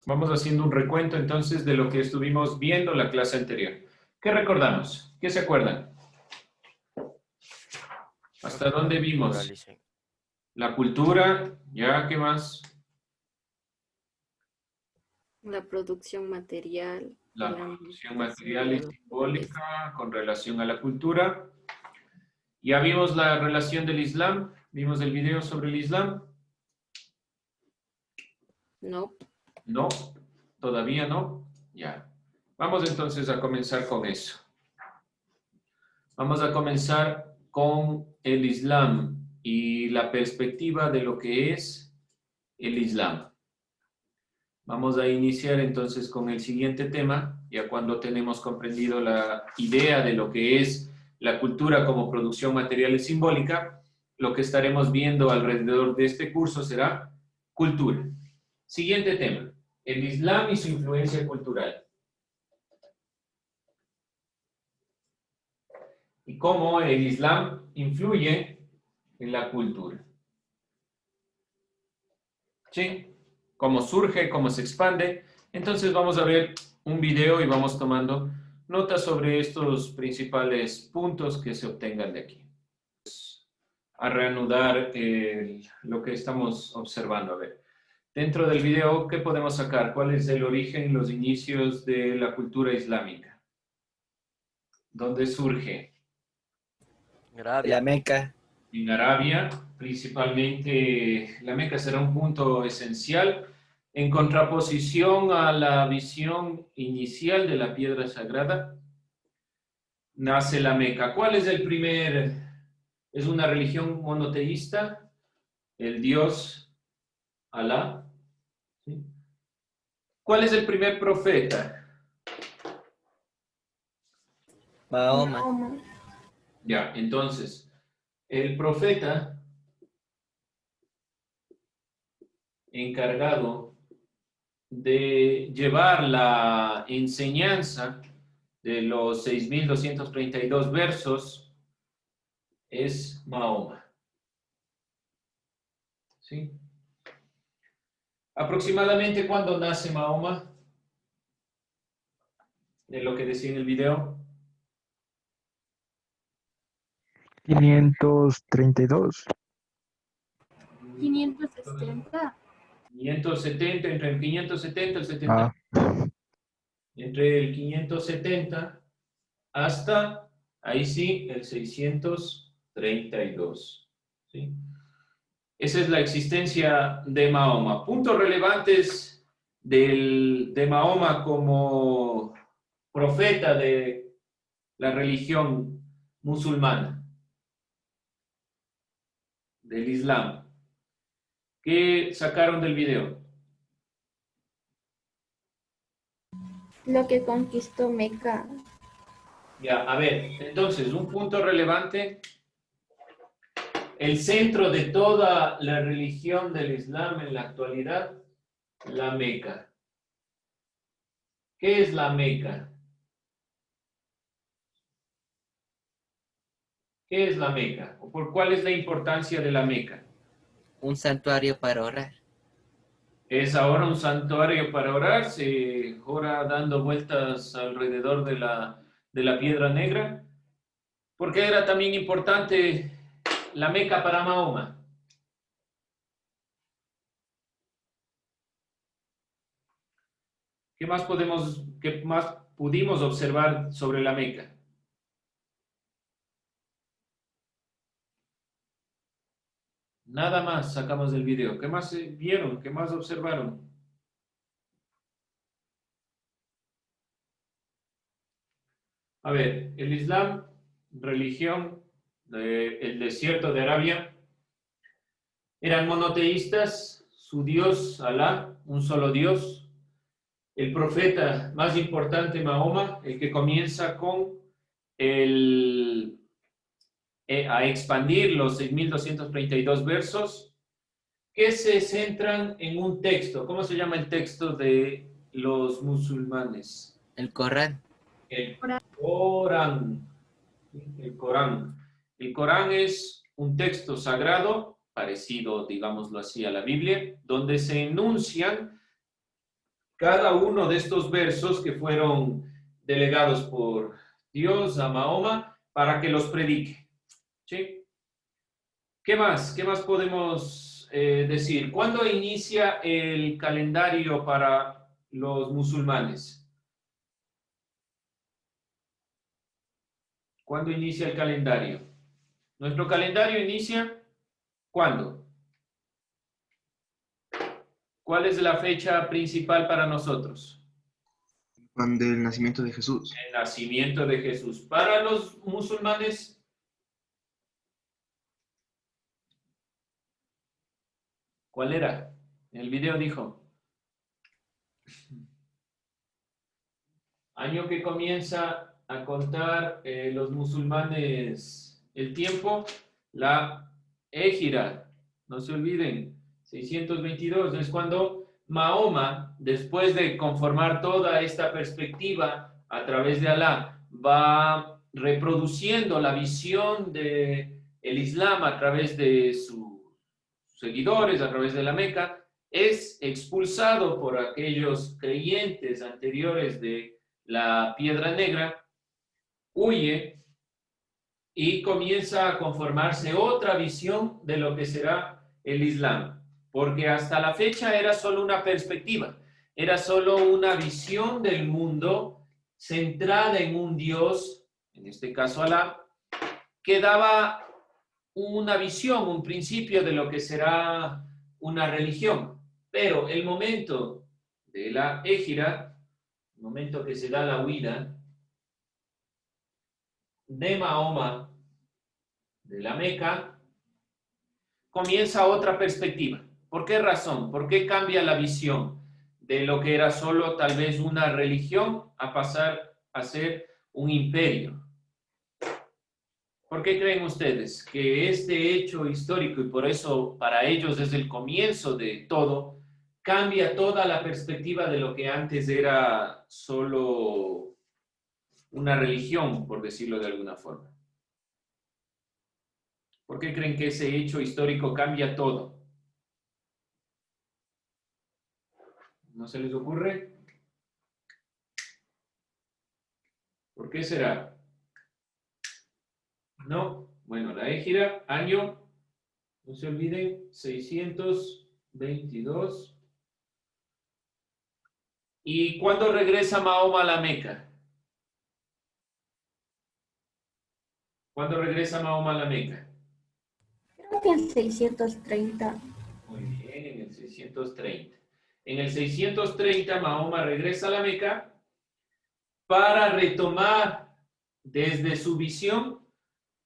Vamos haciendo un recuento entonces de lo que estuvimos viendo la clase anterior. ¿Qué recordamos? ¿Qué se acuerdan? ¿Hasta dónde vimos? La cultura, ¿ya? ¿Qué más? La producción material, La la producción administración material de y los bienes. simbólica con relación a la cultura. Ya vimos la relación del Islam, vimos el video sobre el Islam. No, No, todavía no. Ya. Vamos entonces a comenzar con eso. Vamos a comenzar con el Islam y la perspectiva de lo que es el Islam. Vamos a iniciar entonces con el siguiente tema, ya cuando tenemos comprendido la idea de lo que es la cultura como producción material y simbólica, lo que estaremos viendo alrededor de este curso será cultura. Siguiente tema, el Islam y su influencia cultural. Y cómo el Islam influye en la cultura. ¿Sí? Cómo surge, cómo se expande. Entonces vamos a ver un video y vamos tomando notas sobre estos principales puntos que se obtengan de aquí. A reanudar lo que estamos observando. A ver, dentro del video, ¿qué podemos sacar? ¿Cuál es el origen, los inicios de la cultura islámica? ¿Dónde surge? La Meca. En Arabia, principalmente la Meca será un punto esencial en contraposición a la visión inicial de la piedra sagrada. Nace la Meca. ¿Cuál es el primer? Es una religión monoteísta, el dios Alá. ¿Sí? ¿Cuál es el primer profeta? Mahoma. Ya, entonces, el profeta encargado de llevar la enseñanza de los 6.232 versos es Mahoma. ¿Sí? Aproximadamente cuando nace Mahoma, de lo que decía en el video. 532. 560. 570, entre el 570 y el 70. Ah, Entre el 570 hasta, ahí sí, el 632. ¿Sí? Esa es la existencia de Mahoma. Puntos relevantes de Mahoma como profeta de la religión musulmana, del Islam. ¿Qué sacaron del video? Lo que conquistó Meca. Ya, a ver, entonces, un punto relevante. El centro de toda la religión del Islam en la actualidad, la Meca. ¿Qué es la Meca? ¿Qué es la Meca? ¿O por cuál es la importancia de la Meca? Un santuario para orar. Es ahora un santuario para orar, se ora dando vueltas alrededor de la Piedra Negra. ¿Por qué era también importante la Meca para Mahoma? ¿Qué más pudimos observar sobre la Meca? Nada más sacamos del video. ¿Qué más vieron? ¿Qué más observaron? A ver, el Islam, religión del desierto de Arabia, eran monoteístas, su Dios, Alá, un solo Dios. El profeta más importante, Mahoma, el que comienza con a expandir los 6.232 versos que se centran en un texto. ¿Cómo se llama el texto de los musulmanes? El Corán. El Corán. El Corán. El Corán es un texto sagrado, parecido, digámoslo así, a la Biblia, donde se enuncian cada uno de estos versos que fueron delegados por Dios a Mahoma para que los predique. ¿Sí? ¿Qué más? ¿Qué más podemos decir? ¿Cuándo inicia el calendario para los musulmanes? ¿Cuándo inicia el calendario? Nuestro calendario inicia ¿cuándo? ¿Cuál es la fecha principal para nosotros? Cuando el nacimiento de Jesús. El nacimiento de Jesús. Para los musulmanes, ¿cuál era? En el video dijo. Año que comienza a contar los musulmanes el tiempo, la Égira, no se olviden, 622, es cuando Mahoma, después de conformar toda esta perspectiva a través de Alá, va reproduciendo la visión del Islam a través de sus seguidores, a través de la Meca, es expulsado por aquellos creyentes anteriores de la Piedra Negra, huye y comienza a conformarse otra visión de lo que será el Islam, porque hasta la fecha era solo una perspectiva, era solo una visión del mundo centrada en un Dios, en este caso Alá, que daba una visión, un principio de lo que será una religión. Pero el momento de la Égira, el momento que se da la huida de Mahoma de la Meca, comienza otra perspectiva. ¿Por qué razón? ¿Por qué cambia la visión de lo que era solo tal vez una religión a pasar a ser un imperio? ¿Por qué creen ustedes que este hecho histórico, y por eso para ellos es el comienzo de todo, cambia toda la perspectiva de lo que antes era solo una religión, por decirlo de alguna forma? ¿Por qué creen que ese hecho histórico cambia todo? ¿No se les ocurre? ¿Por qué será? No. Bueno, la Égira, año, no se olviden, 622. ¿Y cuándo regresa Mahoma a la Meca? ¿Cuándo regresa Mahoma a la Meca? Creo que en 630. Muy bien, en el 630. En el 630 Mahoma regresa a la Meca para retomar desde su visión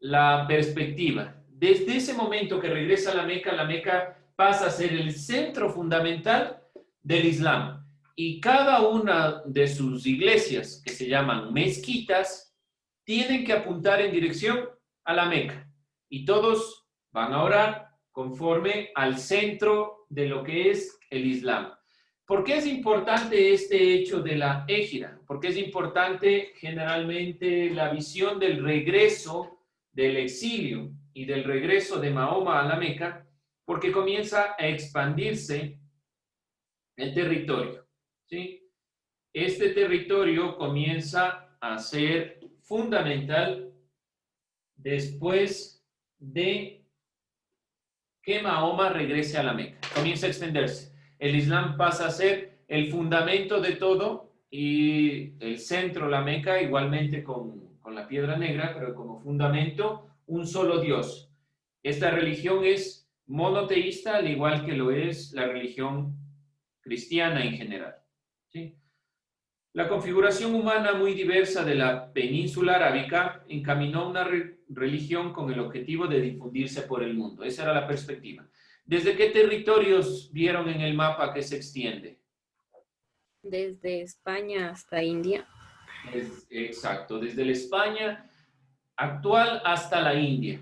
la perspectiva. Desde ese momento que regresa a la Meca pasa a ser el centro fundamental del Islam. Y cada una de sus iglesias, que se llaman mezquitas, tienen que apuntar en dirección a la Meca. Y todos van a orar conforme al centro de lo que es el Islam. ¿Por qué es importante este hecho de la Égira? Porque es importante generalmente la visión del regreso del exilio y del regreso de Mahoma a la Meca, porque comienza a expandirse el territorio, ¿sí? Este territorio comienza a ser fundamental después de que Mahoma regrese a la Meca. Comienza a extenderse. El Islam pasa a ser el fundamento de todo y el centro, la Meca, igualmente con la Piedra Negra, pero como fundamento, un solo Dios. Esta religión es monoteísta, al igual que lo es la religión cristiana en general, ¿sí? La configuración humana muy diversa de la península arábica encaminó una religión con el objetivo de difundirse por el mundo. Esa era la perspectiva. ¿Desde qué territorios vieron en el mapa que se extiende? Desde España hasta India. Exacto, desde la España actual hasta la India.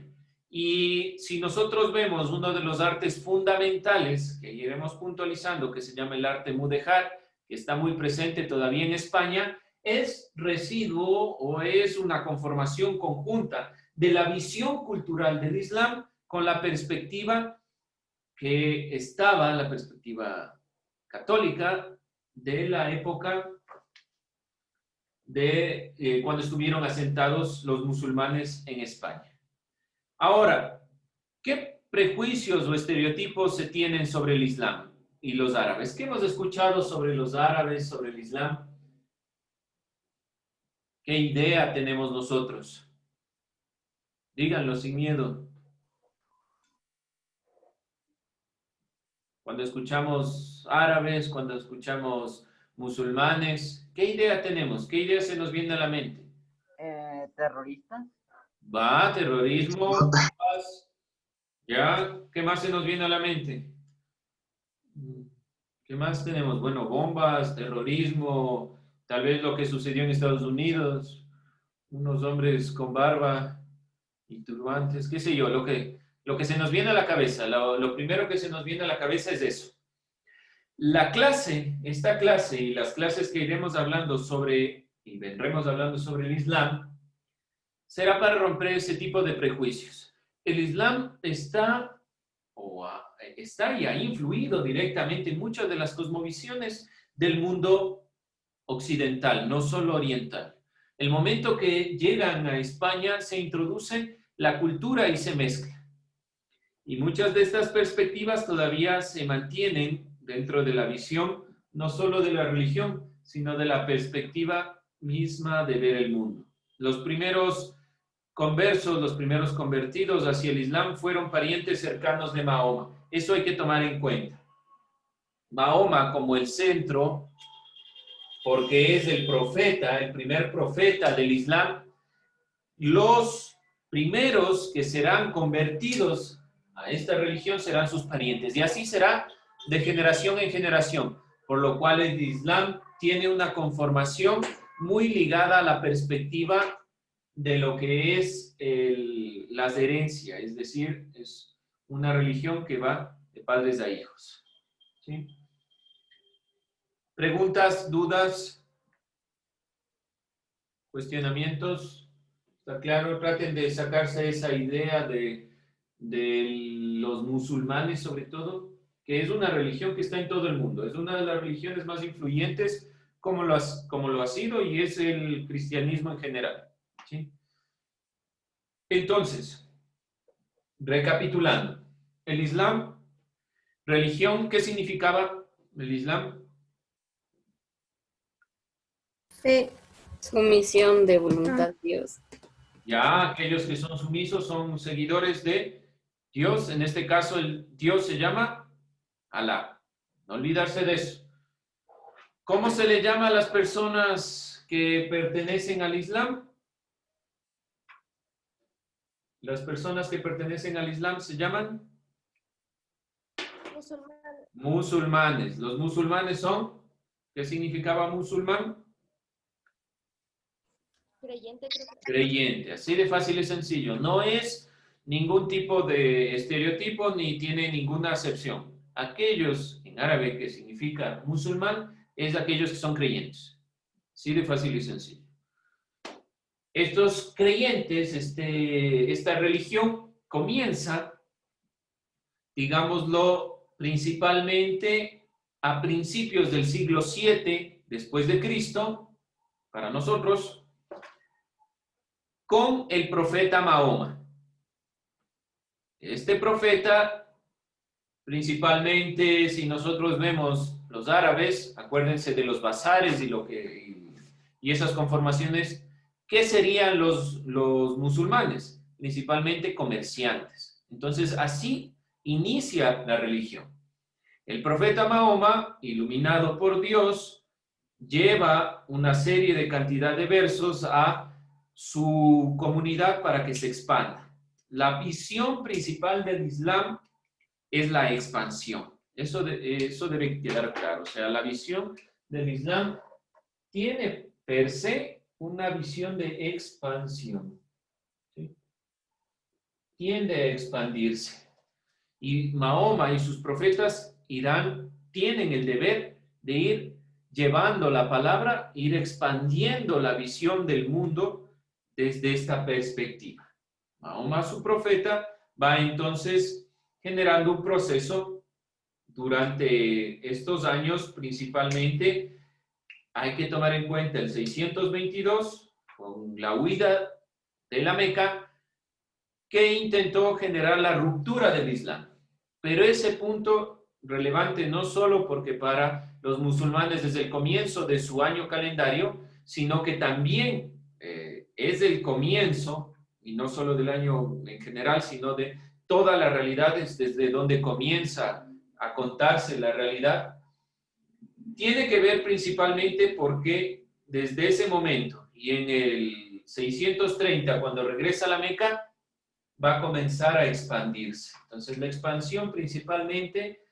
Y si nosotros vemos uno de los artes fundamentales que iremos puntualizando, que se llama el arte mudéjar, que está muy presente todavía en España, es residuo o es una conformación conjunta de la visión cultural del Islam con la perspectiva que estaba, la perspectiva católica de la época de cuando estuvieron asentados los musulmanes en España. Ahora, ¿qué prejuicios o estereotipos se tienen sobre el Islam y los árabes? ¿Qué hemos escuchado sobre los árabes, sobre el Islam? ¿Qué idea tenemos nosotros? Díganlo sin miedo. Cuando escuchamos árabes, cuando escuchamos musulmanes, ¿qué idea tenemos? ¿Qué idea se nos viene a la mente? ¿Terroristas? Va, terrorismo, bombas. ¿Ya? ¿Qué más se nos viene a la mente? ¿Qué más tenemos? Bueno, bombas, terrorismo, tal vez lo que sucedió en Estados Unidos, unos hombres con barba y turbantes, qué sé yo, lo que se nos viene a la cabeza, lo primero que se nos viene a la cabeza es eso. Esta clase y las clases que iremos hablando sobre, y vendremos hablando sobre el Islam, será para romper ese tipo de prejuicios. El Islam está y ha influido directamente en muchas de las cosmovisiones del mundo occidental, no solo oriental. El momento que llegan a España se introduce la cultura y se mezcla. Y muchas de estas perspectivas todavía se mantienen dentro de la visión, no solo de la religión, sino de la perspectiva misma de ver el mundo. Los primeros conversos, los primeros convertidos hacia el Islam fueron parientes cercanos de Mahoma. Eso hay que tomar en cuenta. Mahoma como el centro, porque es el profeta, el primer profeta del Islam, los primeros que serán convertidos a esta religión serán sus parientes. Y así será de generación en generación, por lo cual el Islam tiene una conformación muy ligada a la perspectiva de lo que es la herencia, es decir, es una religión que va de padres a hijos. ¿Sí? ¿Preguntas, dudas, cuestionamientos? ¿Está claro? Traten de sacarse esa idea de los musulmanes, sobre todo, que es una religión que está en todo el mundo. Es una de las religiones más influyentes, como lo ha sido, y es el cristianismo en general. ¿Sí? Entonces, recapitulando, el Islam, religión, ¿qué significaba el Islam? Fe, sumisión de voluntad a Dios. Ya, aquellos que son sumisos son seguidores de Dios. En este caso, el Dios se llama Alá. No olvidarse de eso. ¿Cómo se le llama a las personas que pertenecen al Islam? Las personas que pertenecen al Islam se llaman musulmanes. Los musulmanes son, ¿qué significaba musulmán? Creyente, creo que... Creyente, así de fácil y sencillo. No es ningún tipo de estereotipo ni tiene ninguna acepción. Aquellos en árabe que significa musulmán es aquellos que son creyentes. Así de fácil y sencillo. Estos creyentes, esta religión comienza, digámoslo, principalmente a principios del siglo VII después de Cristo, para nosotros, con el profeta Mahoma. Este profeta, principalmente si nosotros vemos los árabes, acuérdense de los bazares y esas conformaciones, ¿qué serían los musulmanes? Principalmente comerciantes. Entonces, así inicia la religión. El profeta Mahoma, iluminado por Dios, lleva una serie de cantidad de versos a su comunidad para que se expanda. La visión principal del Islam es la expansión. Eso debe quedar claro. O sea, la visión del Islam tiene per se una visión de expansión. ¿Sí? Tiende a expandirse. Y Mahoma y sus profetas tienen el deber de ir llevando la palabra, ir expandiendo la visión del mundo desde esta perspectiva. Mahoma, su profeta, va entonces generando un proceso durante estos años principalmente hay que tomar en cuenta el 622 con la huida de la Meca, que intentó generar la ruptura del Islam. Pero ese punto relevante no solo porque para los musulmanes desde el comienzo de su año calendario, sino que también es el comienzo, y no solo del año en general, sino de todas las realidades desde donde comienza a contarse la realidad, tiene que ver principalmente porque desde ese momento y en el 630, cuando regresa a la Meca, va a comenzar a expandirse. Entonces, la expansión principalmente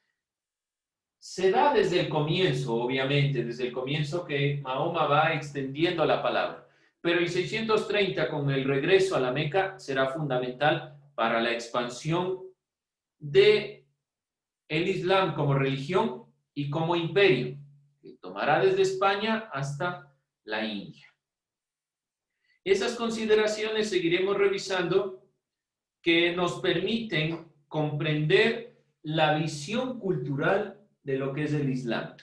se da desde el comienzo, obviamente, desde el comienzo que Mahoma va extendiendo la palabra. Pero el 630, con el regreso a la Meca, será fundamental para la expansión de el Islam como religión y como imperio, que tomará desde España hasta la India. Esas consideraciones seguiremos revisando que nos permiten comprender la visión cultural de lo que es el Islam.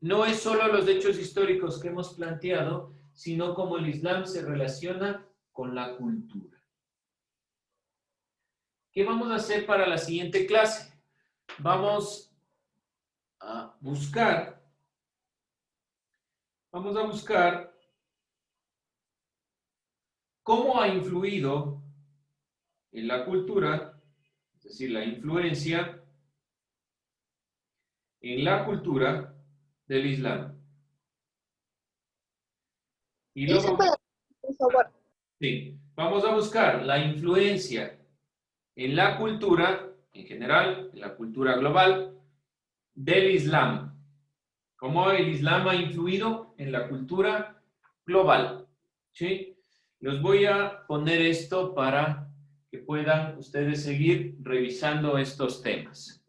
No es solo los hechos históricos que hemos planteado, sino cómo el Islam se relaciona con la cultura. ¿Qué vamos a hacer para la siguiente clase? Vamos a buscar cómo ha influido en la cultura, es decir, la influencia en la cultura del Islam. Y luego, por favor. sí, vamos a buscar la influencia en la cultura, en general, en la cultura global, del Islam. Cómo el Islam ha influido en la cultura global. ¿Sí? Los voy a poner esto para que puedan ustedes seguir revisando estos temas.